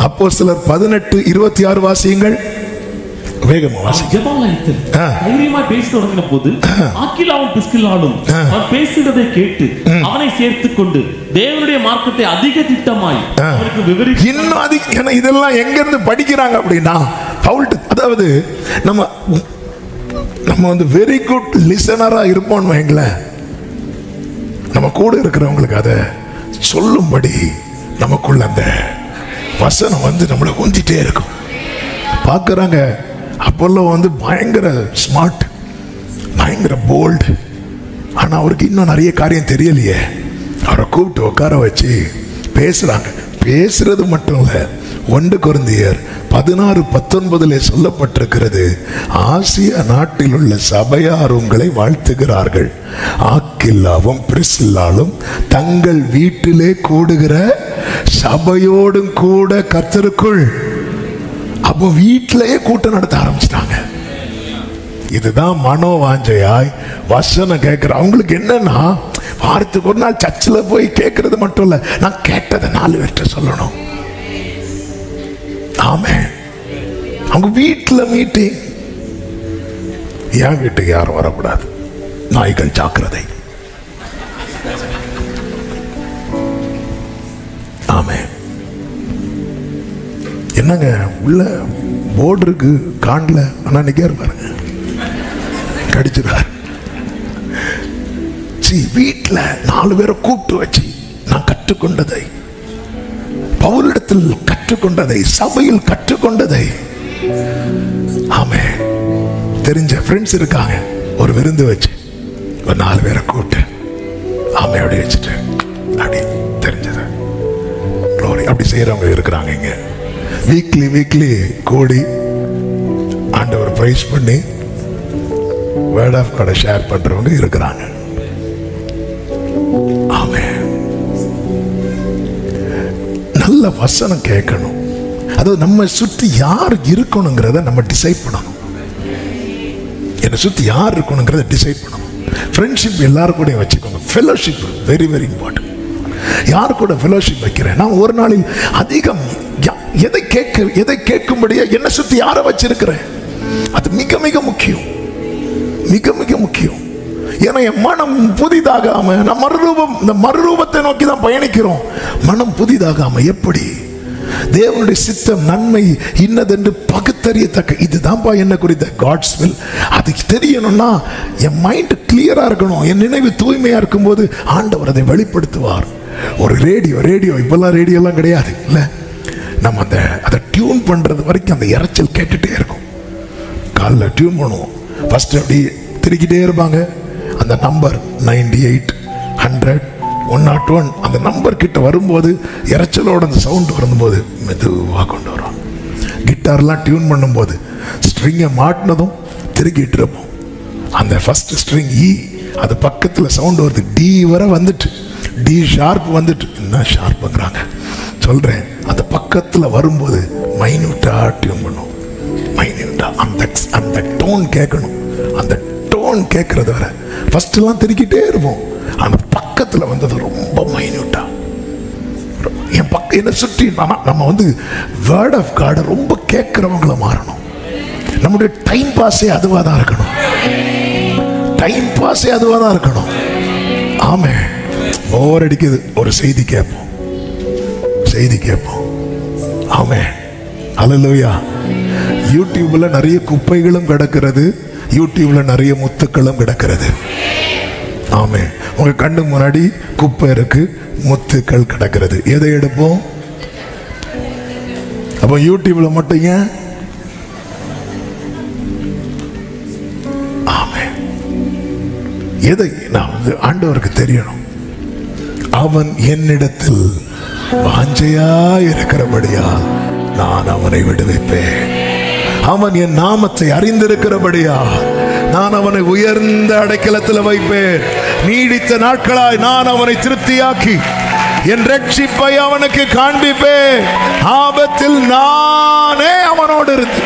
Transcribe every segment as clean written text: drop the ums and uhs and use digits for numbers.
அப்போஸ்தலர் 18:26 வாசியுங்கள். வேகமா வாசி. ஜெபமாலயத்தில் தைரியமாய் பேச தொடங்கின போது ஆக்கிலாவும் பிஸ்கிலாவும் அவன் பேசுகிறதை கேட்டு அவனை சேர்த்துக் கொண்டு தேவனுடைய மார்க்கத்தை அதிக திட்டமாய் அவருக்கு விவரித்து இன்னும் அதிக. இதெல்லாம் எங்க இருந்து படிக்கிறாங்க அப்படின்னா பவுல், அதாவது நம்ம வந்து வெரி குட் லிசனரா இருப்போம்னு வைங்களேன், நம்ம கூட இருக்கிறவங்களுக்கு அதை சொல்லும்படி நமக்குள்ள அந்த வசனம் வந்து நம்மளை உந்திட்டே இருக்கும். பார்க்குறாங்க, அப்போல்லோ வந்து பயங்கர ஸ்மார்ட், பயங்கர போல்டு. ஆனால் அவருக்கு இன்னும் நிறைய காரியம் தெரியலையே. அவரை கூப்பிட்டு உட்கார வச்சு பேசுகிறாங்க. பேசுறது மட்டும் இல்லை, 1 கொரிந்தியர் 16:19 சொல்லப்பட்டிருக்கிறது, ஆசியா நாட்டில் உள்ள சபையார் உங்களை வாழ்த்துகிறார்கள். ஆக்கில்லாவும் பிரிஸ்கில்லாவும் தங்கள் வீட்டிலே கூடுகிற சபையோடும் கூட கர்த்தருக்குள். அப்போ வீட்டிலேயே கூட்டம் நடத்த ஆரம்பிச்சிட்டாங்க. இதுதான் மனோவாஞ்சையாய் வசனம் கேட்கிற அவங்களுக்கு என்னன்னா, வாரத்துக்கு ஒரு நாள் சர்ச்சில் போய் கேட்கறது மட்டும் இல்லை, நான் கேட்டதை 4 பேர்கிட்ட சொல்லணும். ஆமே, அவங்க வீட்டில் மீட்டிங். என் வீட்டுக்கு யாரும் வரக்கூடாது, நாய்கள் ஜாக்கிரதை. ஆமே. என்னங்க உள்ள போர்டு இருக்கு, காணல, ஆனா நிக்காரு பாருங்க, கடிச்சிருக்காரு. வீட்டில் 4 பேரை கூப்பிட்டு வச்சு நான் கற்றுக்கொண்டதை, பவுலிடத்தில் கற்றுக்கொண்டதை, சபையில் கற்றுக்கொண்டதை, ஆமே, தெரிஞ்ச ஃப்ரெண்ட்ஸ் இருக்காங்க, ஒரு விருந்து வச்சு ஒரு 4 பேரை கூப்பிட்டு ஆமையோட வச்சுட்டு அப்படி தெரிஞ்சது க்ளோரி அப்படி செய்யறவங்க இருக்கிறாங்க. இங்க வீக்லி கூடி ஆண்டவர் பிரைஸ் பண்ணி வேர்ட் ஆஃப் காடை ஷேர் பண்றவங்க இருக்கிறாங்க. ஆமென். நல்ல வசனம் கேட்கணும். அதாவது நம்ம சுற்றி யார் இருக்கணுங்கிறத நம்ம டிசைட் பண்ணணும். என்னை சுற்றி யார் இருக்கணுங்கிறத டிசைட் பண்ணணும். ஃப்ரெண்ட்ஷிப் எல்லாரும் கூட வச்சுக்கோங்க. Fellowship very very important. யார் கூட ஃபெலோஷிப் வைக்கிறேன், நான் ஒரு நாளில் அதிகம் எதை கேட்கும்படியா என்னை சுற்றி யாரை வச்சிருக்கிறேன், அது மிக மிக முக்கியம், மிக மிக முக்கியம். ஏன்னா என் மனம் புதிதாகாம, நம்ம இந்த மறுரூபத்தை நோக்கி தான் பயணிக்கிறோம். மனம் புதிதாகாம எப்படி தேவனுடைய சித்தம் நன்மை இன்னதென்று பகுத்தறியத்தக்க, இதுதான்ப்பா என்ன குறித்த காட்ஸ் வில், அது தெரியணும்னா என் மைண்ட் கிளியரா இருக்கணும். என் நினைவு தூய்மையா இருக்கும்போது ஆண்டவர் அதை வெளிப்படுத்துவார். ஒரு ரேடியோ இப்பெல்லாம் ரேடியோலாம் கிடையாது இல்லை, நம்ம அதை டியூன் பண்றது வரைக்கும் அந்த இறைச்சல் கேட்டுட்டே இருக்கும். காலைல டியூன் பண்ணுவோம், ஃபர்ஸ்ட் அப்படி திருக்கிட்டே இருப்பாங்க. அந்த நம்பர் 98, 100, 101 அந்த நம்பர் கிட்ட வரும்போது இறைச்சலோட அந்த சவுண்ட் வரும்போது மெதுவாக கொண்டு வரும். கிட்டார்லாம் டியூன் பண்ணும்போது ஸ்ட்ரிங்கை மாட்டினதும் திருக்கிட்டு இருப்போம். அந்த ஃபர்ஸ்ட் ஸ்ட்ரிங் இ, அது பக்கத்தில் சவுண்ட் வருது, டி வரை வந்துட்டு, டி ஷார்ப் வந்துட்டு, என்ன ஷார்ப்புங்கிறாங்க சொல்றேன், அந்த பக்கத்தில் வரும்போது மைன்யூட்டா டியூன் பண்ணும். மைன்யூட்டா அந்த டோன் கேட்கணும். அந்த டோன் கேட்கறது வர ஃபர்ஸ்ட் எல்லாம் திருக்கிட்டே இருப்போம். அந்த பக்கத்தில் வந்தது ரொம்ப மைன்யூட்டா. என்னை சுற்றி நம்ம வந்து வேர்ட் ஆஃப் காடை ரொம்ப கேட்கிறவங்கள மாறணும். நம்முடைய டைம் பாஸே அதுவாக தான் இருக்கணும். டைம் பாஸே அதுவாக தான் இருக்கணும். ஆமே, ஓவர் அடிக்குது, ஒரு செய்தி கேட்போம். ஆமே, அல்லேலூயா. யூடியூப்ல நிறைய குப்பைகளும் கிடக்கிறது, யூடியூப்ல நிறைய முத்துக்களும் கிடக்கிறது. ஆமே, உங்க கண்ணு முன்னாடி குப்பை இருக்கு, முத்துக்கள் கிடக்கிறது. எதை எடுப்போம்? அப்ப யூடியூப்ல மட்டும் ஏன்? ஆமே, எதை நான் ஆண்டவருக்கு தெரியணும். அவன் என்னிடத்தில் வாஞ்சையா இருக்கிறபடியா நான் அவனை விடுவிப்பேன். அவன் என் நாமத்தை அறிந்திருக்கிறபடியா நான் அவனை உயர்ந்த அடைக்கலத்தில் வைப்பேன். நீடித்த நாட்களாய் நான் அவனை திருப்தியாக்கி என் ரட்சிப்பை அவனுக்கு காண்பிப்பேன். ஆபத்தில் நானே அவனோடு இருந்து.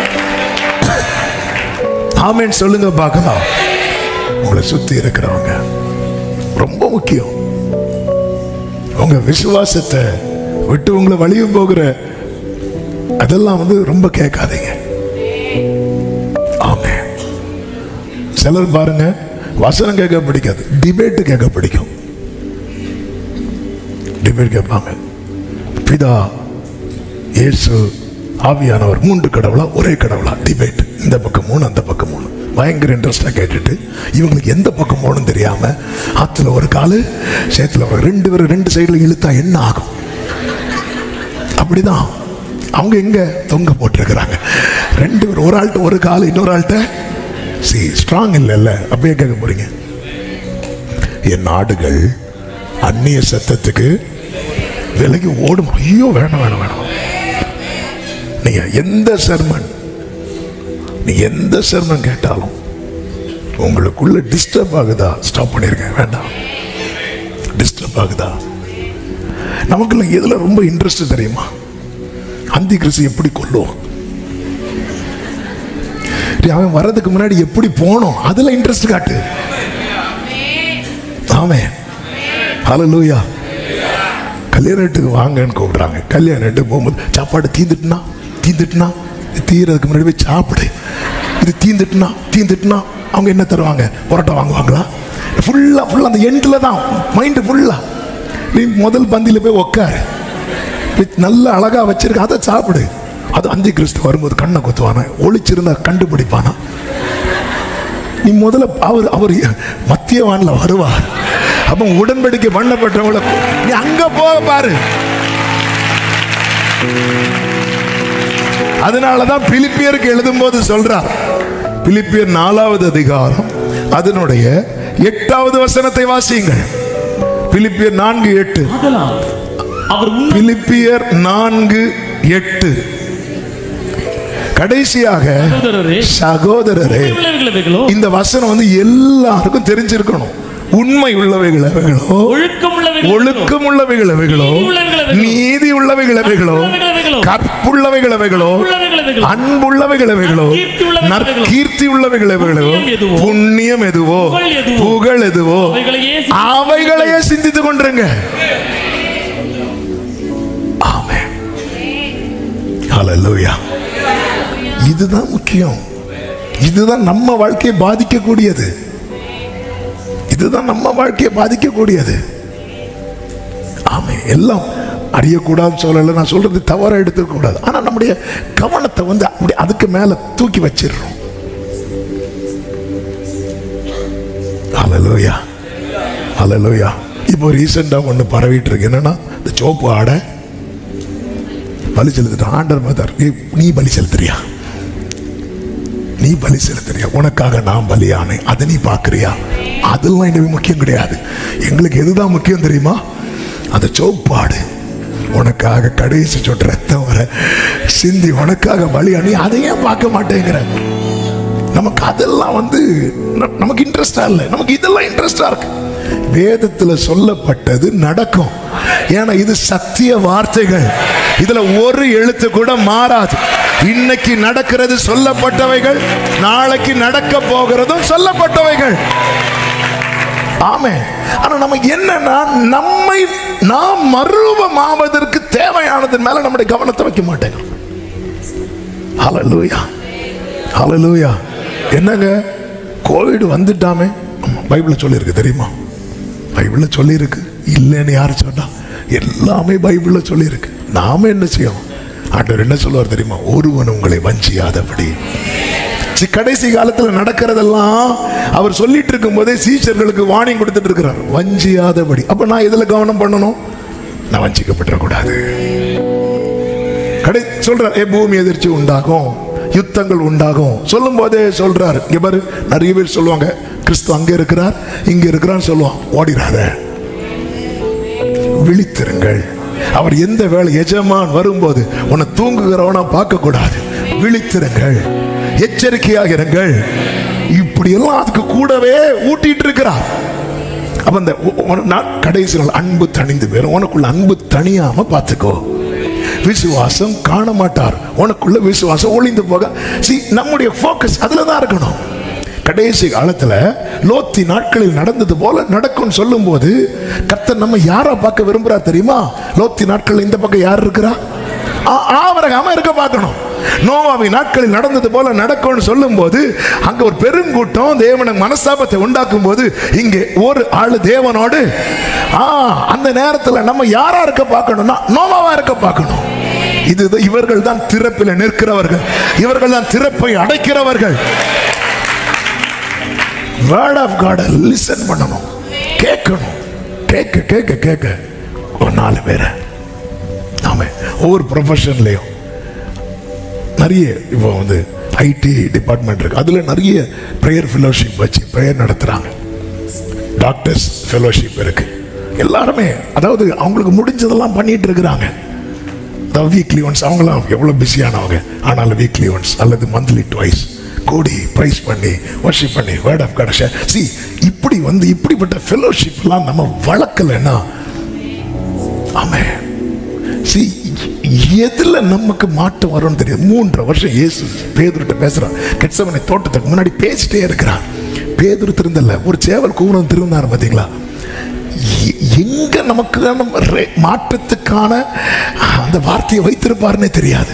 ஆமென் சொல்லுங்க பார்க்கலாம். உங்களை சுத்தி இருக்கிறவங்க ரொம்ப முக்கியம். உங்க விசுவாசத்தை விட்டு உங்களை வழியும் போகிற அதெல்லாம் வந்து ரொம்ப கேட்காதீங்க. ஆமென். சிலர் பாருங்க, வசனம் கேட்க பிடிக்காது, டிபேட் கேட்க பிடிக்கும். டிபேட் கேட்பாங்க. பிதா, இயேசு, ஆவியானவர் 3 கடவுளா ஒரே கடவுளா? டிபேட். இந்த பக்கம் 3, அந்த பக்கம் 3. பயங்கர இன்ட்ரெஸ்டா கேட்டுட்டு இவங்களுக்கு எந்த பக்கம் போகணும்னு தெரியாம ஆத்துல ஒரு காலு சேத்துல 2 பேர் 2 சைடுல இழுத்தா என்ன ஆகும்? அப்படிதான் அவங்க எங்க தொங்க போட்டிருக்கிறாங்க. 2 பேர், ஒரு ஆள்கிட்ட ஒரு காலு, இன்னொரு ஆள்கிட்ட ஸ்ட்ராங் இல்லைல்ல. அப்படியே கேட்க போறீங்க. என் நாடுகள் அந்நிய சத்தத்துக்கு விலகி ஓடும். ஐயோ வேணாம் வேணாம் வேணாம். நீங்க எந்த சர்மன் கேட்டாலும் உங்களுக்குள்ள டிஸ்டர்ப் ஆகுதா? ஸ்டாப் பண்ணிருங்க. வேண்டாம். டிஸ்டர்ப் ஆகுதா? நமக்குள்ள எதுல ரொம்ப இன்ட்ரெஸ்ட் தெரியுமா? அந்தி கிறிஸ்து எப்படி கொல்லுவோம், அவன் வர்றதுக்கு முன்னாடி எப்படி போனோம், அதுல இன்ட்ரெஸ்ட் காட்டு. ஆமென். ஹல்லேலூயா. கல்யாணத்துக்கு வாங்கன்னு கூப்பிடுறாங்க. கல்யாணத்துக்கு போகும்போது சாப்பாடு தீந்துட்டுனா தீரதுக்கு முன்னாடி போய் சாப்பிடு. இது தீந்துட்டுனா அவங்க என்ன தருவாங்க? பரோட்டா வாங்குவாங்களா? ஃபுல்லா அந்த எண்டில் தான் மைண்டு ஃபுல்லா. நீ முதல் பந்தியில் போய் உட்காரு, நல்ல அழகா வச்சிருக்க, அதை சாப்பிடு. அது அந்தி கிறிஸ்து வரும்போது கண்ணை குத்துவானா? ஒளிச்சிருந்தா கண்டுபிடிப்பானா? நீ முதல்ல அவர் மத்தியவான்ல வருவார். அப்ப உடன்படிக்கை பண்ணப்பட்டவங்கள நீ அங்க போக பாரு. அதனாலதான் பிலிப்பியருக்கு எழுதும் போது சொல்றார். பிலிப்பியர் 4வது அதிகாரம் அதனுடைய 8வது வசனத்தை வாசியுங்கள். பிலிப்பியர் 4:8. பிலிப்பியர் 4:8. கடைசியாக சகோதரரே, இந்த வசனம் வந்து எல்லாருக்கும் தெரிஞ்சிருக்கணும். உண்மை உள்ளவைகள் எவைகளோ, ஒழுக்கம் உள்ளவைகள் எவைகளோ, நீதி உள்ளவைகள் எவைகளோ, கற்புள்ளவைகள் எவைகளோ, அன்புள்ளவைகள் எவைகளோ, நற்கீர்த்தி உள்ளவைகள் எவைகளோ, புண்ணியம் எதுவோ, புகழ் எதுவோ, அவைகளையே சிந்தித்துக் கொண்டிருங்க. ஆமென். ஹல்லேலூயா. இதுதான் முக்கியம். இதுதான் நம்ம வாழ்க்கையை பாதிக்கக்கூடியது. இதுதான் நம்ம வாழ்க்கையை பாதிக்கக்கூடியது. ஆமென். எல்லாம் அறியக்கூடாதுன்னு சொல்லல, நான் சொல்றது தவறா எடுத்துக்க கூடாது. ஆனா நம்முடைய கவனத்தை வந்து அப்படி அதுக்கு மேல தூக்கி வச்சிடுறோம். ஹல்லேலூயா. ஹல்லேலூயா. இப்போ ரீசெண்டா ஒன்று பரவிட்டு இருக்கு. என்னன்னா, இந்த சோப்பு ஆடை பலி செலுத்திட்டு ஆண்டர் மதர், நீ பலி செலுத்துறியா? நீ பலி செலுத்துறியா? உனக்காக நான் பலியானேன், அதை நீ பார்க்கறியா? அதெல்லாம் எனக்கு முக்கியம் கிடையாது. எங்களுக்கு எதுதான் முக்கியம் தெரியுமா? அந்த சோப்பாடு உனக்காக கடைசி சொட்டு ரத்தம் வர சிந்தி உனக்காக பலியானி, அதையே பார்க்க மாட்டேங்கிற. நமக்கு அதெல்லாம் வந்து நமக்கு இன்ட்ரெஸ்டா இல்லை. நமக்கு இதெல்லாம் இன்ட்ரெஸ்டா இருக்கு. வேதத்தில் சொல்லப்பட்டது நடக்கும். ஏன்னா இது சத்திய வார்த்தைகள். இதுல ஒரு எழுத்து கூட மாறாது. இன்னைக்கு நடக்கிறது சொல்லப்பட்டவைகள், நாளைக்கு நடக்க போகிறதும் சொல்லப்பட்டவைகள். ஆமென். ஆனா நமக்கு என்னன்னா, நாம் மறுரூபமாவதற்கு தேவையானது மேல நம்முடைய கவனத்தை வைக்க மாட்டேங்கிறோம். ஹல்லேலூயா. ஹல்லேலூயா. என்னங்க, கோவிட் வந்துட்டாமே, பைபிள்ல சொல்லியிருக்கு தெரியுமா? பைபிள்ல சொல்லியிருக்கு. இல்லைன்னு யாரு சொன்னா? எல்லாமே பைபிள்ல சொல்லியிருக்கு. நாம என்ன செய்யணும்? ஆண்டவர் என்ன சொல்லுவார் தெரியுமா? ஒருவன் உங்களை வஞ்சியாதபடி. கடைசி காலத்தில் நடக்கிறதெல்லாம் அவர் சொல்லிட்டு இருக்கும் போதே சீஷர்களுக்கு வார்னிங் கொடுத்துட்டு இருக்கிறார், வஞ்சியாதபடி. அப்ப நான் எதுல கவனம் பண்ணணும்? நான் வஞ்சிக்கப்படக்கூடாது. சொல்றார், பூமி எதிர்ச்சி உண்டாகும், யுத்தங்கள் உண்டாகும் சொல்லும் போதே சொல்றார். இங்க பாரு, நிறைய பேர் சொல்லுவாங்க கிறிஸ்து அங்க இருக்கிறார் இங்க இருக்கிறான்னு சொல்லுவான். ஓடிடாத, விழித்திருங்கள். அவர் எந்த வேலை எஜமான் வரும்போது உன்னை தூங்குகிறவனா பார்க்க கூடாது. விழித்திருங்கள், எச்சரிக்கையாக இருங்கள். இப்படி எல்லாம் அதுக்கு கூடவே ஊட்டிட்டு இருக்கிறார். அப்ப அந்த கடைசி நாள் அன்பு தணிந்து போயிடும். உனக்குள்ள அன்பு தணியாம பார்த்துக்கோ. விசுவாசம் காண மாட்டார், உனக்குள்ள விசுவாசம் ஒளிந்து போக. நம்முடைய போக்கஸ் அதுலதான் இருக்கணும். கடைசி காலத்துல லோத்தி நாட்களில் நடந்தது போல நடக்கும் சொல்லும் போது கர்த்தர் நம்ம யாரா பார்க்க விரும்புறார் தெரியுமா? லோத்தி நாட்கள் இந்த பக்கம் யார் இருக்கிறா? ஆவரகாம இருக்க பார்க்கணும். நோவாவின் நாட்களில் நடந்தது போல நடக்கும்னு சொல்லும் போது அங்க ஒரு பெருங்கூட்டம் தேவன மனஸ்தாபத்தை உண்டாக்கும் போது இங்கே ஒரு ஆளு தேவனோடு அந்த நேரத்தில் நம்ம யாரா இருக்க பார்க்கணும்னா நோவாவா இருக்க பார்க்கணும். இது இவர்கள் தான் திறப்பில் நிற்கிறவர்கள், இவர்கள் தான் திறப்பை அடைக்கிறவர்கள். வேர்ட் ஆஃப் காட் லிசன் பண்ணணும், கேட்கணும். கேட்க கேட்க கேட்க ஒரு 4 பேரை நாம ஒவ்வொரு ப்ரொஃபஷன்லையும் நிறைய இப்போ வந்து ஐடி டிபார்ட்மெண்ட் இருக்கு, அதுல நிறைய ப்ரேயர் ஃபெலோஷிப் வச்சு ப்ரேயர் நடத்துறாங்க. டாக்டர்ஸ் ஃபெலோஷிப் இருக்கு. எல்லாருமே அதாவது அவங்களுக்கு முடிஞ்சதெல்லாம் பண்ணிட்டு இருக்கிறாங்க. வீக்லி ஒன்ஸ், அவங்களாம் எவ்வளோ பிஸியானவங்க, ஆனாலும் வீக்லி ஒன்ஸ் அல்லது மந்த்லி ட்வைஸ் கூடி ப்ரைஸ் பண்ணி வர்ஷிப் பண்ணி வேர்ட் ஆஃப் காட் ஷேர். சி இப்படி வந்து இப்படிப்பட்ட ஃபெலோஷிப்லாம் நம்ம வளர்க்கலைன்னா ஆமென். சி எதுல நமக்கு மாற்றம் வரும்னு தெரியாது. 3.5 வருஷம் இயேசு பேதுருட்ட பேசுறான். கெத்செமனே தோட்டத்துக்கு முன்னாடி பேசிட்டே இருக்கிறான். பேதுரு திருந்தல, ஒரு சேவல் கூவனம் திருந்தாரு. பார்த்தீங்களா, எங்க நமக்கு மாற்றத்துக்கான அந்த வார்த்தையை வைத்திருப்பாருன்னே தெரியாது.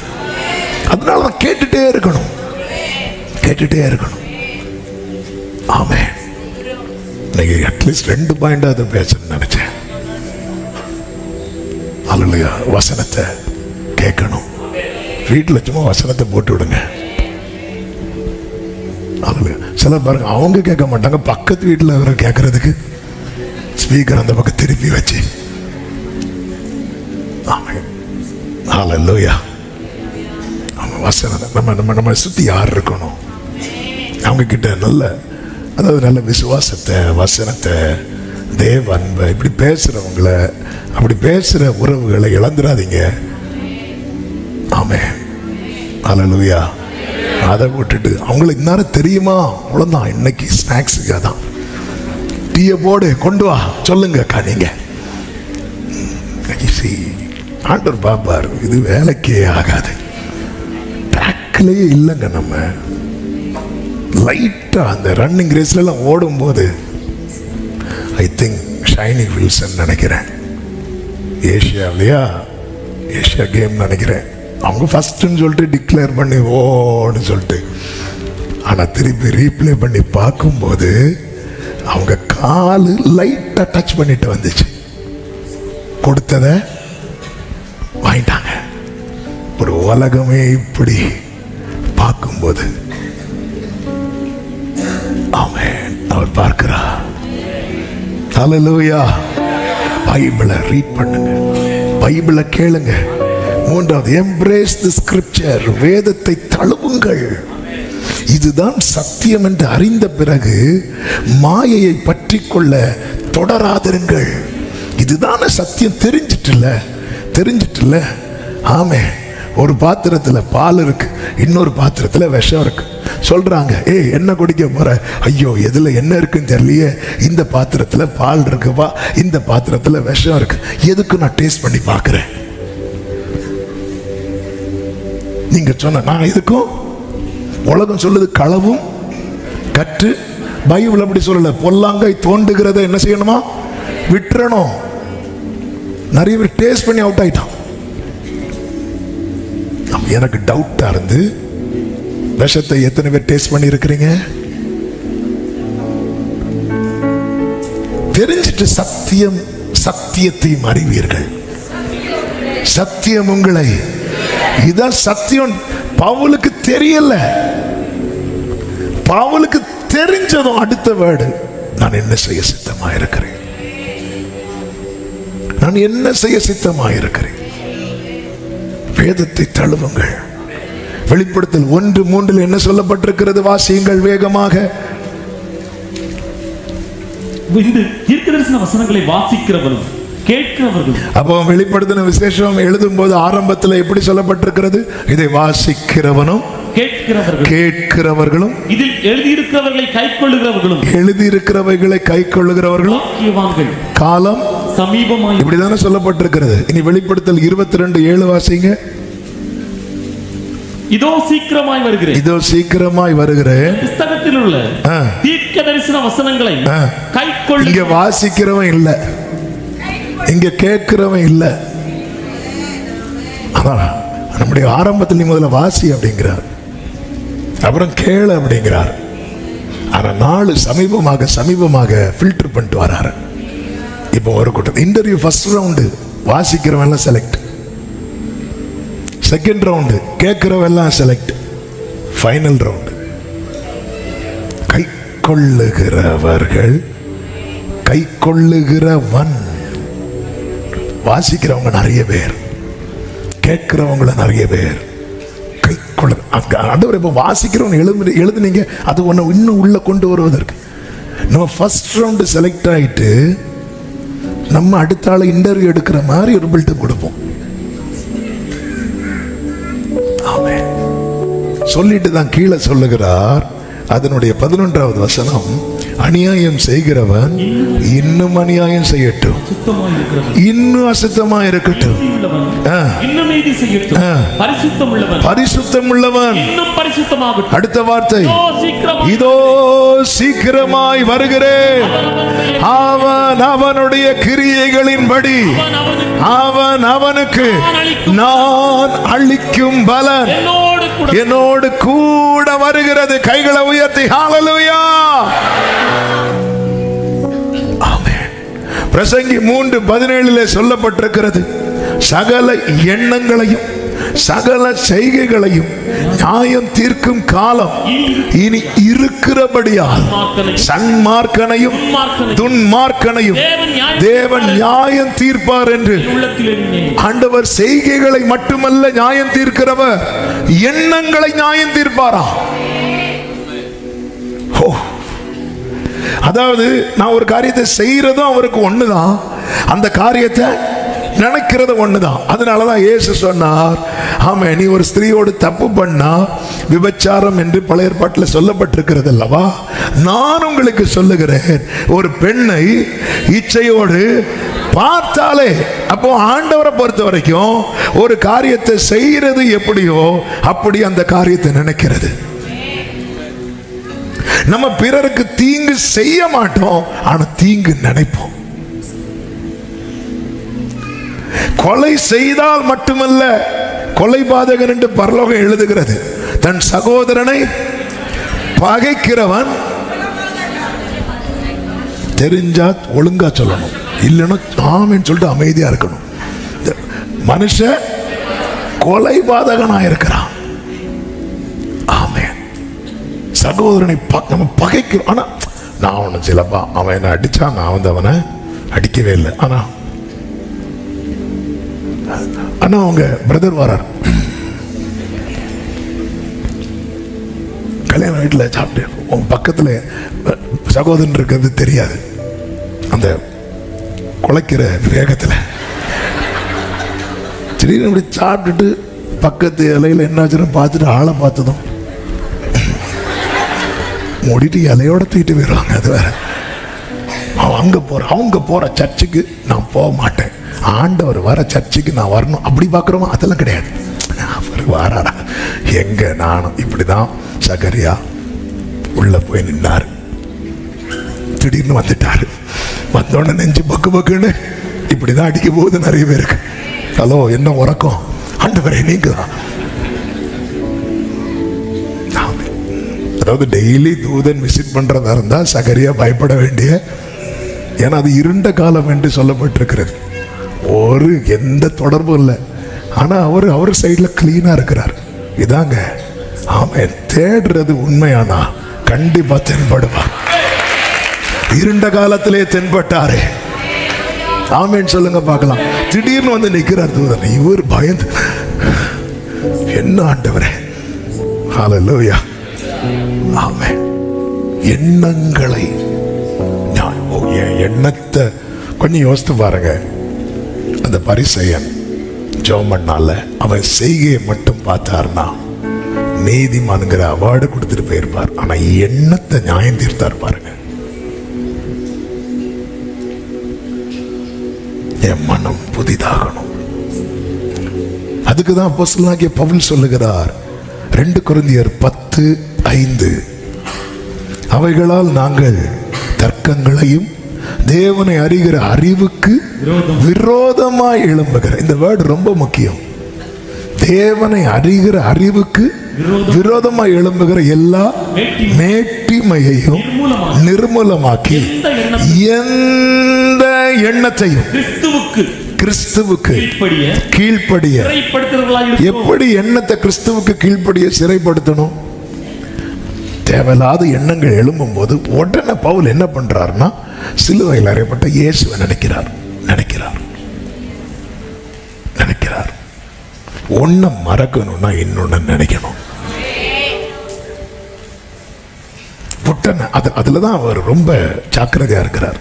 அதனால தான் கேட்டுட்டே இருக்கணும், கேட்டுட்டே இருக்கணும். ஆமென். இன்னைக்கு அட்லீஸ்ட் 2 பாயிண்டாவது பேசணும்னு நினைச்சேன். அல்லேலூயா. வசனத்தை கேட்கணும். வீட்டில் சும்மா வசனத்தை போட்டு விடுங்க. அல்லேலூயா. சிலர் பாருங்க, அவங்க கேட்க மாட்டாங்க, பக்கத்து வீட்டில் அவரை கேட்கறதுக்கு ஸ்பீக்கர் அந்த பக்கம் திருப்பி வச்சு. ஆமென். அல்லேலூயா. வசனம் நம்ம நம்ம நம்ம சுற்றி யார் இருக்கணும், அவங்க கிட்ட நல்ல அதாவது நல்ல விசுவாசத்தை, வசனத்தை, தேவ அன்பை, இப்படி பேசுறவங்கள, அப்படி பேசுற உறவுகளை இழந்துடாதீங்க. ஆமென். அல்லேலூயா. அதை விட்டுட்டு அவங்களுக்கு இந்நேரம் தெரியுமா, அவ்வளோதான், இன்னைக்கு ஸ்நாக்ஸுக்கு அதான் டீயை போடு கொண்டு வா சொல்லுங்க நீங்க. ஆண்டவர் பாப்பார், இது வேலைக்கே ஆகாது. ட்ராக்லயே இல்லைங்க. நம்ம லைட்டா அந்த ரன்னிங் ரேஸ்ல எல்லாம் ஓடும் போது ஐ திங்க் ஷைனி வில்சன் நினைக்கிறேன், ஏஷியாவிலையா ஏஷியா கேம் நினைக்கிறேன், அவங்க ஃபர்ஸ்ட்னு சொல்லிட்டு டிக்ளேர் பண்ணி ஓன்னு சொல்லிட்டு, ஆனா திருப்பி ரீப்ளே பண்ணி பார்க்கும்போது அவங்க காலு லைட்டா டச் பண்ணிட்டு வந்துச்சு, கொடுத்தத வாங்கிட்டாங்க. ஒரு உலகமே இப்படி பார்க்கும்போது ஆமென், அவர் பார்க்கிறார். ஹல்லேலூயா. பைபிளை ரீட் பண்ணுங்க, பைபிளை கேளுங்க. 3வது, எம்ப்ரேஸ் தி ஸ்கிரிப்சர், வேதத்தை தழுவுங்கள். இதுதான் சத்தியம் என்று அறிந்த பிறகு மாயையை பற்றி கொள்ள தொடராதிருங்கள். இதுதான சத்தியம். தெரிஞ்சிட்டுல. ஆமே. ஒரு பாத்திரத்துல பால் இருக்கு, இன்னொரு பாத்திரத்துல விஷம் இருக்கு. சொல்றாங்க, ஏய் என்ன குடிக்க போற? ஐயோ எதுல என்ன இருக்குன்னு தெரியலையே, இந்த பாத்திரத்துல பால் இருக்குப்பா, இந்த பாத்திரத்துல விஷம் இருக்கு, எதுக்கு நான் டேஸ்ட் பண்ணி பார்க்கிறேன். நீங்க சொன்ன நான் இதுக்கும், உலகம் சொல்லுது களவும் கற்று, பைபிள் அப்படி சொல்லல. பொல்லாங்கை தோண்டுகிறத என்ன செய்யணுமா, விட்டுறணும். நிறைய பேர் டேஸ்ட் பண்ணி அவுட் ஆயிட்டான். எனக்கு டவுட்டா இருந்து, விஷத்தை எத்தனை பேர் டேஸ்ட் பண்ணி இருக்கிறீங்க? தெரிஞ்சிட்டு சத்தியம், சத்தியத்தையும் அறிவீர்கள், சத்தியம் உங்களை. இதான் சத்தியம். பவுலுக்கு தெரியல, பவுலுக்கு தெரிஞ்சதும் அடுத்த வேர்டு, நான் என்ன செய்ய சித்தமா இருக்கிறேன், நான் என்ன செய்ய சித்தமா இருக்கிறேன். வேதத்தை தழுவுங்கள். வெளிப்படுத்தல் 1:3 என்ன சொல்லப்பட்டிருக்கிறது? வாசியுங்கள் வேகமாக. இந்த தீர்க்கதரிசன வசனங்களை வாசிக்கிறவரும் கேட்கிறவர்களும். அப்போ வெளிப்படுத்தின விசேஷம் எழுதும் போது ஆரம்பத்தில் எப்படி சொல்லப்பட்டிருக்கிறது? இதை வாசிக்கிறவனும் கேட்கிறவர்களும், இதில் எழுதியிருக்கிறவர்களை கைக்கொள்ளுகிறவர்களும், எழுதியிருக்கிறவைகளை கைக்கொள்ளுகிறவர்களும் காலம் சமீபமாய், இப்படிதானே சொல்லப்பட்டிருக்கிறது. இனி வெளிப்படுத்தல் 22:7 வாசிங்க. இதோ சீக்கிரமாய் வருகிறேன், இதோ சீக்கிரமாய் வருகிறேன். புத்தகத்தில் உள்ள தீர்க்கதரிசன வசனங்களை கைக்கொள்ள. இங்க வாசிக்கிறவன் இல்ல, இங்க கேட்கிறவன் இல்ல. நம்முடைய ஆரம்பத்தில் நீ முதல்ல வாசி அப்படிங்கிறார், அப்புறம் கேளு அப்படிங்கிறார். ஆனா நாலு சமீபமாக ஃபில்டர் பண்ணிட்டு வராரு. இப்போ ஒரு கூட்டம் இன்டர்வியூ ஃபர்ஸ்ட் ரவுண்டு வாசிக்கிறவெல்லாம் செலக்ட், செகண்ட் ரவுண்டு கேட்கிறவெல்லாம் செலக்ட், ஃபைனல் ரவுண்டு கை கொள்ளுகிறவர்கள், கை கொள்ளுகிறவன். வாசிக்கிறவங்க நிறைய பேர், கேட்கிறவங்கள நிறைய பேர். கை கொள்ள ஆண்டவர் இப்போ வாசிக்கிறவங்க எழுதுனீங்க, அது ஒன்று இன்னும் உள்ள கொண்டு வருவதற்கு. நம்ம ஃபர்ஸ்ட் ரவுண்டு செலக்ட் ஆகிட்டு நம்ம அடுத்த ஆளை இன்டர்வியூ எடுக்கிற மாதிரி ஒரு பில்டப் கொடுப்போம். ஆமென். சொல்லிட்டு தான் கீழே சொல்லுகிறார், அதனுடைய 11வது வசனம், அநியாயம் செய்கிறவன் இன்னும் அநியாயம் செய்யட்டும், இன்னும் அசுத்தமா இருக்கட்டும், பரிசுத்தம் உள்ளவன். அடுத்த வார்த்தை, இதோ சீக்கிரமாய் வருகிறேன், அவன் அவனுடைய கிரியைகளின்படி அவன் அவனுக்கு நான் அளிக்கும் பலன் என்னோடு கூட வருகிறது. கைகளை உயர்த்தி ஹல்லேலூயா. ஆமென். பிரசங்கி 3:17 சொல்லப்பட்டிருக்கிறது, சகல எண்ணங்களையும் சகல செய்கைகளையும் நியாயம் தீர்க்கும் காலம் இனி இருக்கிறபடியால் சன்மார்க்கனையும் துன்மார்க்கனையும் தேவன் நியாயம் தீர்ப்பார் என்று. ஆண்டவர் செய்கைகளை மட்டுமல்ல நியாயம் தீர்க்கிறவர், எண்ணங்களை நியாயம் தீர்ப்பாரா? அதாவது நான் ஒரு காரியத்தை செய்யறதும் அவருக்கு ஒண்ணுதான், அந்த காரியத்தை நினைக்கிறது ஒண்ணுதான். அதனாலதான் இயேசு சொன்னார், ஆமா, நீ ஒரு ஸ்திரீயோடு தப்பு பண்ணா விபச்சாரம் என்று பழைய ஏற்பாட்டில் சொல்லப்பட்டிருக்கிறது அல்லவா? நான் உங்களுக்கு சொல்லுகிறேன், ஒரு பெண்ணை இச்சையோடு பார்த்தாலே, அப்போ ஆண்டவரை பொறுத்த வரைக்கும் ஒரு காரியத்தை செய்யறது எப்படியோ அப்படி அந்த காரியத்தை நினைக்கிறது. நம்ம பிறருக்கு தீங்கு செய்ய மாட்டோம், ஆனா தீங்கு நினைப்போம். கொலை செய்தால் மட்டுமல்ல, கொலைபாதகன் என்று பரலோகம் எழுதுகிறது, தன் சகோதரனை பகைக்கிறவன். தெரிஞ்சா ஒழுங்கா சொல்லணும், இல்லைன்னா ஆமென்னு சொல்லிட்டு அமைதியா இருக்கணும். மனுஷன் கொலைபாதகனா இருக்கிறான். ஆமென். சகோதரனை நம்ம பகைக்கிறோம். ஆனா நான் ஒண்ணு சிலப்பா, அவன் என்ன அடிச்சான், நான் வந்து அவனை அடிக்கவே இல்லை. ஆனா அவங்க பிரதர் வரார், கல்யாண வீட்டில் சாப்பிட்டு உங்க பக்கத்துல சகோதரன் இருக்கிறது தெரியாது, அந்த குலைக்கிற வேகத்துல திடீர்னு இப்படி சாப்பிட்டுட்டு பக்கத்து இலையில என்ன வச்சுன்னு பார்த்துட்டு ஆளை பார்த்ததும் மூடிட்டு இலையோட தூக்கிட்டு போயிடுவாங்க. அது வேற. அவங்க போற சர்ச்சுக்கு நான் போக மாட்டேன், ஆண்டவர் வர சர்ச்சுக்கு நான் வரணும் அப்படி பார்க்குறோமா? அதெல்லாம் கிடையாது. அவர் வாராரா எங்க? நானும் இப்படிதான். சகரியா உள்ள போய் நின்னாரு, திடீர்னு வந்துட்டாரு. வந்தோடனே நெஞ்சு பக்கு பக்குன்னு இப்படிதான் அடிக்க போகுது நிறைய பேருக்கு. ஹலோ, என்ன உறக்கம்? ஆண்டவரே நீங்க தான். அதாவது டெய்லி தூதன் விசிட் பண்றதா இருந்தா சகரியா பயப்பட வேண்டிய, ஏன்னா அது இருண்ட காலம் என்று சொல்லப்பட்டிருக்கிறது. ஒரு எந்த தொடர்பும் இல்லை, ஆனா அவர் சைட்ல கிளீனா இருக்கிறார். இதாங்க ஆமென். தேடுறது உண்மையானா கண்டிப்பா தென்படுவார். இருண்ட காலத்திலே தென்பட்டாரே. ஆமென் சொல்லுங்க பார்க்கலாம். திடீர்னு வந்து நிக்கிறார் தூதன். இவர் பயந்து, என்ன ஆண்டவரே, ஹல்லேலூயா. ஆமென். எண்ணங்களை, எண்ணத்தை கொஞ்சம் யோசித்து பாருங்க. அந்த பரிசேயன் ஜெபம் பண்ணால அவன் செய்கையை மட்டும் பார்த்தார்னா நீதிமான்கிற அவார்டு கொடுத்துட்டு போயிருப்பார். ஆனா எண்ணத்தை நியாயம் தீர்த்தார் பாருங்க. என் மனம் புதிதாகணும். அதுக்குதான் அப்போஸ்தலனாகிய பவுல் சொல்லுகிறார் 2 கொரிந்தியர் 10:5, அவைகளால் நாங்கள் தர்க்கங்களையும் தேவனை அறிகிற அறிவுக்கு விரோதமாய் எழும்புகிற. இந்த வேர்டு ரொம்ப முக்கியம். தேவனை அறிகிற அறிவுக்கு விரோதமா எழும்புகிற எல்லா மேட்டிமையையும் நிர்மூலமாக்கி எந்த எண்ணத்தையும் கிறிஸ்துவுக்கு கீழ்ப்படிய. எப்படி எண்ணத்தை கிறிஸ்துவுக்கு கீழ்ப்படிய சிறைப்படுத்தணும்? தேவையில்லாத எண்ணங்கள் எழும்பும் போது உடனே பவுல் என்ன பண்றாருன்னா, சிலுவையில் அறையப்பட்ட இயேசுவை நினைக்கிறார். ஒன்ன மறக்கணும்னா இன்னொன்னு நினைக்கணும். அதுலதான் அவர் ரொம்ப ஜாக்கிரதையா இருக்கிறார்.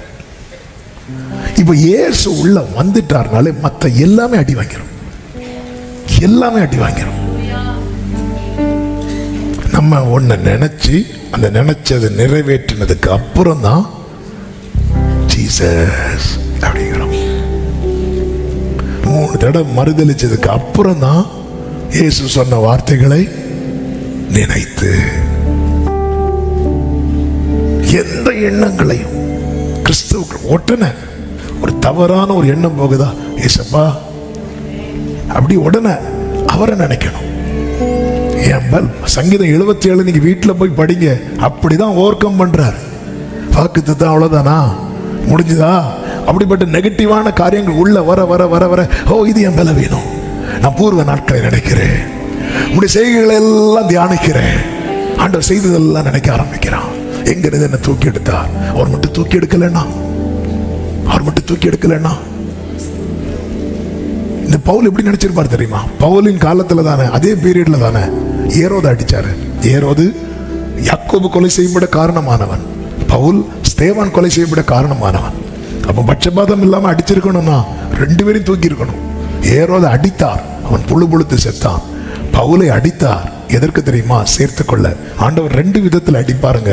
இப்ப இயேசு உள்ள வந்துட்டார்னாலே மத்த எல்லாமே அடி வாங்கிரும். நம்ம ஒன்ன நினைச்சு அந்த நினைச்சது நிறைவேற்றினதுக்கு அப்புறம் தான் ஜீசஸ் அப்படிங்கிறோம். 3 தடவை மறுதளிச்சதுக்கு அப்புறம் தான் இயேசு சொன்ன வார்த்தைகளை நினைத்து. எந்த எண்ணங்களையும் கிறிஸ்துவுக்கு உடனே ஒரு தவறான ஒரு எண்ணம் போகுதா, ஏசப்பா அப்படி உடனே அவரை நினைக்கணும். சங்கீதம் 77 நீங்க வீட்டில் போய் படிங்க. அப்படிதான் ஓவர் கம் பண்றார். வாக்குத்து தான் அவ்வளவுதானா, முடிஞ்சுதா? அப்படிப்பட்ட நெகட்டிவான காரியங்கள் உள்ள வர வர வர வர ஓ இது என் பலவீனம், நான் பூர்வ நாட்களை நினைக்கிறேன், உங்களுடைய செய்கைகளை எல்லாம் தியானிக்கிறேன், ஆண்டவர் செய்ததெல்லாம் நினைக்க ஆரம்பிக்கிறான். எங்கிறது என்ன தூக்கி எடுத்தார்? அவர் மட்டும் தூக்கி எடுக்கலன்னா இந்த பவுல் எப்படி நினைச்சிருப்பார் தெரியுமா? பவுலின் காலத்துல தானே, அதே பீரியட்ல தானே ஏரோது அடிச்சாரு. ஏரோது யாக்கோபு கொலை செய்யப்பட காரணமானவன், பவுல் ஸ்தேவான் கொலை செய்யப்பட காரணமானவன். அப்ப பட்சபாதம் இல்லாம அடிச்சிருக்கணும்னா 2 பேரையும் தூக்கி இருக்கணும். ஏரோதை அடித்தார், அவன் புழுத்து செத்தான். பவுலை அடித்தார், எதற்கு தெரியுமா? சேர்த்துக்கொள்ள. ஆண்டவர் 2 விதத்தில் அடிப்பாருங்க.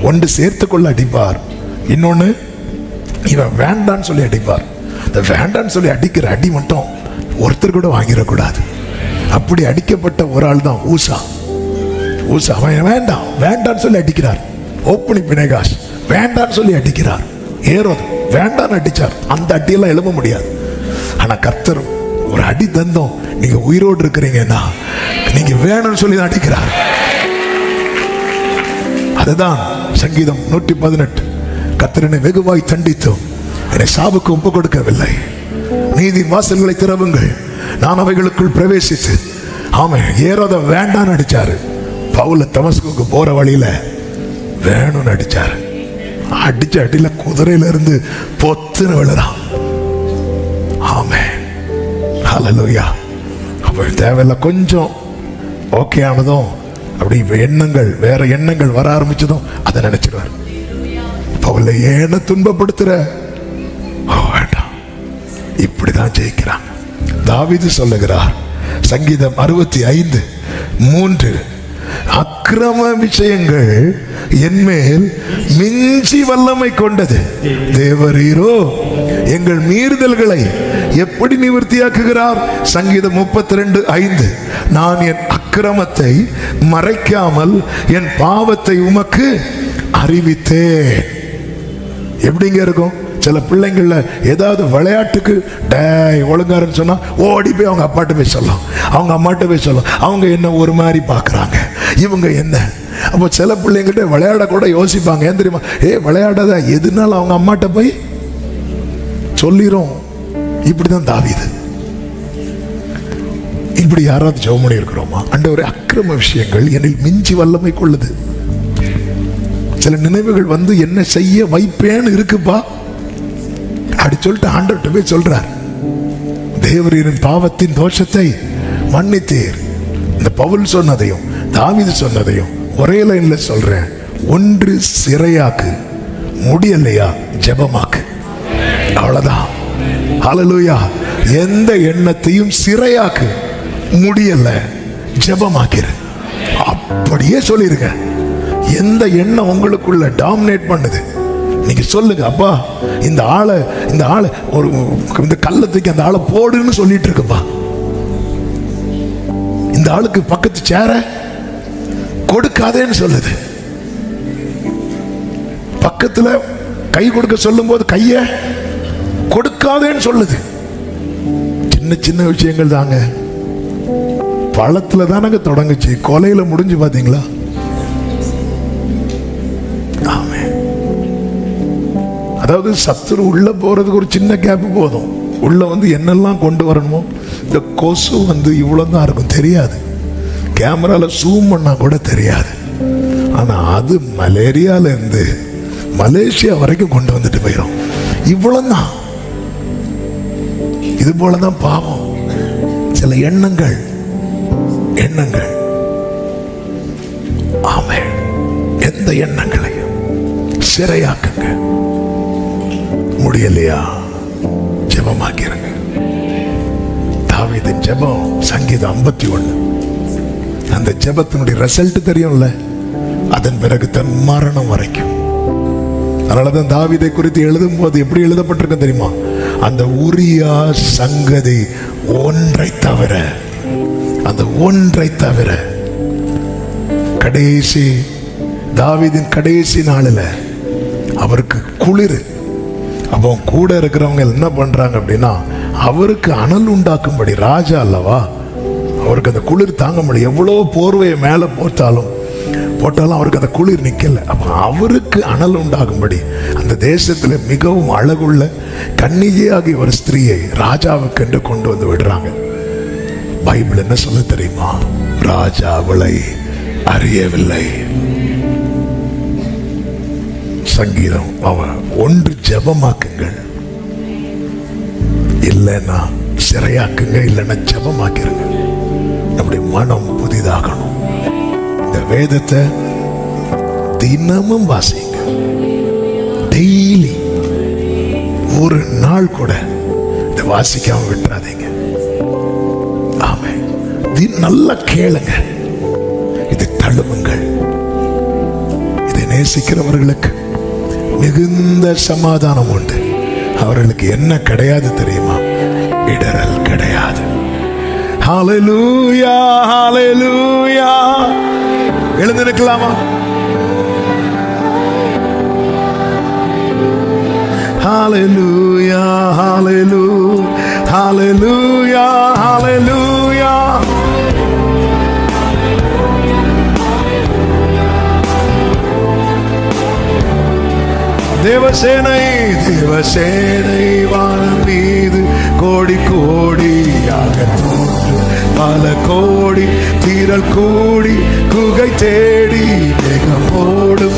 ஒன்று சேர்த்துக்கொள்ள அடிப்பார், இன்னொன்னு இவன் வேண்டான்னு சொல்லி அடிப்பார். இந்த வேண்டான்னு சொல்லி அடிக்கிற அடி மட்டும் ஒருத்தர் கூட வாங்கிடக்கூடாது. அப்படி அடிக்கப்பட்ட ஒரு ஆள் தான் ஊசா. அவன் வேண்டான்னு சொல்லி அடிக்கிறார். ஓப்பனி பினேகாஷ் வேண்டான்னு சொல்லி அடிக்கிறார். ஏரோது வேண்டான்னு அடிச்சார். அந்த அடியெல்லாம் எழும்ப முடியாது. ஆனா கர்த்தர் ஒரு அடி தந்தோம், நீங்க உயிரோடு இருக்கிறீங்கன்னா நீங்க வேணும்னு சொல்லி தான் அடிக்கிறார். அதுதான் சங்கீதம் 118. கர்த்தர் என்னை வெகுவாய் தண்டித்தோம், என்னை சாவுக்கு ஒப்பு கொடுக்கவில்லை. நீதியின் வாசல்களை திறவுங்கள், நான் அவைகளுக்குள் பிரவேசித்து. ஆமா, ஏரோத வேண்டான்னு அடிச்சாரு. பவுல தமஸ்குக்கு போற வழியில வேணும்னு அடிச்சாரு. அடிச்ச அடியில குதிரையில இருந்து பொத்துன்னு விழுறான். ஆமென், ஹல்லேலூயா. அப்ப தேவையில்ல கொஞ்சம் ஓகே ஆனதும் அப்படி எண்ணங்கள், வேற எண்ணங்கள் வர ஆரம்பிச்சதும் அதை நினைச்சிடுவார். பவுல ஏன துன்பப்படுத்துற, வேண்டாம், இப்படிதான் ஜெயிக்கிறான். தாவீது சொல்லுகிறார், சங்கீதம் 65:3, அக்கிரம விஷயங்கள் என்மேல் மிஞ்சி வல்லமை கொண்டது, தேவரீரோ எங்கள் மீறுதல்களை எப்படி நிவர்த்தியாக்குகிறார்? சங்கீதம் 32:5, நான் என் அக்கிரமத்தை மறைக்காமல் என் பாவத்தை உமக்கு அறிவித்தேன். எப்படிங்க இருக்கும்? சில பிள்ளைங்கள ஏதாவது விளையாட்டுக்கு ஒழுங்காருன்னு சொன்னா ஓடி போய் அவங்க அப்பாட்ட போய் சொல்லலாம், அவங்க அம்மாட்ட போய் சொல்லலாம். அவங்க என்ன ஒரு மாதிரி பார்க்குறாங்க, இவங்க என்ன. அப்போ சில பிள்ளைங்கிட்ட விளையாட கூட யோசிப்பாங்க. ஏன் தெரியுமா? விளையாடாத, எதுனாலும் அவங்க அம்மாட்ட போய் சொல்லிரும். இப்படிதான் தாவீது. இப்படி யாராவது ஜெபம் பண்ணி இருக்கிறோமா? ஆண்டவரே, அக்கிரம விஷயங்கள் என்னில் மிஞ்சி வல்லமை கொள்ளுது. சில நினைவுகள் வந்து என்ன செய்ய வைப்பேன்னு இருக்குப்பா அப்படி சொல்லிட்டு ஆண்டவர்கிட்ட போய் சொல்றார், தேவரீரின் பாவத்தின் தோஷத்தை மன்னித்தீர். இந்த பவுல் சொன்னதையும் தாவீது சொன்னதையும் ஒரே லைன்ல சொல்றேன். ஒன்று சிறையாக்கு, முடியலையா ஜெபமாக்கு. அவ்வளவுதான். ஹல்லேலூயா. எந்த எண்ணத்தையும் சிறையாக்கு, முடியல ஜெபமாக்கிரு. அப்படியே சொல்லிருங்க. எந்த எண்ணம் உங்களுக்குள்ள டாமினேட் பண்ணுது, நீங்க சொல்லுங்க, அப்பா இந்த ஆளை ஒரு இந்த கள்ளத்துக்கு அந்த ஆளை போடுன்னு சொல்லிட்டு இருக்குப்பா, இந்த ஆளுக்கு பக்கத்து சேர கொடுக்காதேன்னு சொல்லுது, பக்கத்துல கை கொடுக்க சொல்லும் போது கைய கொடுக்காதேன்னு சொல்லுது. சின்ன சின்ன விஷயங்கள் தாங்க. பழத்துல தானங்க தொடங்குச்சு, கொலையில முடிஞ்சு பாத்தீங்களா? ஆமென். அதாவது சத்துரு உள்ள போறதுக்கு ஒரு சின்ன கேப் போதும். உள்ள வந்து என்னெல்லாம் கொண்டு வரணுமோ, இந்த கொசு வந்து இவ்வளவுதான் இருக்கும், தெரியாது. கேமரால ஜூம் பண்ணா கூட தெரியாது. ஆனா அது மலேரியால இருந்து மலேசியா வரைக்கும் கொண்டு வந்துட்டு போயிடும். இவ்வளவுதான். இது போலதான் பாவம். சில எண்ணங்கள் ஆமென். எந்த எண்ணங்களையும் சிறையாக்குங்க. முடியலையா? ஜெபமாக்கிறங்க. தாவீதின் ஜெபம் சங்கீதம் 51. அந்த ஜெபத்தினுடைய ரிசல்ட் தெரியும்ல, அதன் பிறகு தன் மரணம் வரைக்கும். அதனாலதான் தாவீதை குறித்து எழுதும் போது எப்படி எழுதப்பட்டிருக்கு தெரியுமா? அந்த உரியா சங்கதி ஒன்றை தவிர, அந்த ஒன்றை தவிர, கடைசி தாவீதின் கடைசி நாளில் அவருக்கு குளிர். அப்போ கூட இருக்கிறவங்க என்ன பண்றாங்க அப்படின்னா, அவருக்கு அனல் உண்டாக்கும்படி, ராஜா அல்லவா, அவருக்கு அந்த குளிர் தாங்க முடியும். எவ்வளவு போர்வையை மேல போட்டாலும் அவருக்கு அந்த குளிர் நிக்கல. அப்ப அவருக்கு அனல் உண்டாகும்படி அந்த தேசத்துல மிகவும் அழகுள்ள கன்னிகையாகிய ஒரு ஸ்திரீயை ராஜாவுக்கு என்று கொண்டு வந்து விடுறாங்க. பைபிள் என்ன சொல்ல தெரியுமா? ராஜா அவளை அறியவில்லை. சங்கீதம் அவன் ஒன்று ஜெபமாக்குங்கள், இல்லைன்னா சிறையாக்குங்க, இல்லைன்னா ஜெபமாக்கிருங்க. நம்முடைய மனம் புதிதாகணும். இந்த வேதத்தை தினமும் வாசிங்க. டெய்லி ஒரு நாள் கூட இதை வாசிக்காம விட்டுறாதீங்க. ஆமென். நல்லா கேளுங்க, இதை தழுவுங்கள். இதை நேசிக்கிறவர்களுக்கு மிகுந்த சமாதானம் உண்டு. அவர்களுக்கு என்ன கிடையாது தெரியுமா? இடரல் கிடையாது. ஹல்லேலூயா, ஹல்லேலூயா. எழுந்திருக்கலாமா? ஹல்லேலூயா, ஹல்லேலூயா, ஹல்லேலூயா, ஹல்லேலூயா. தேவசேனை வானம் மீது கோடி கோடியாக தோன்று, பல கோடி தீரல் கூடி குகை தேடி மேகம் ஓடும்.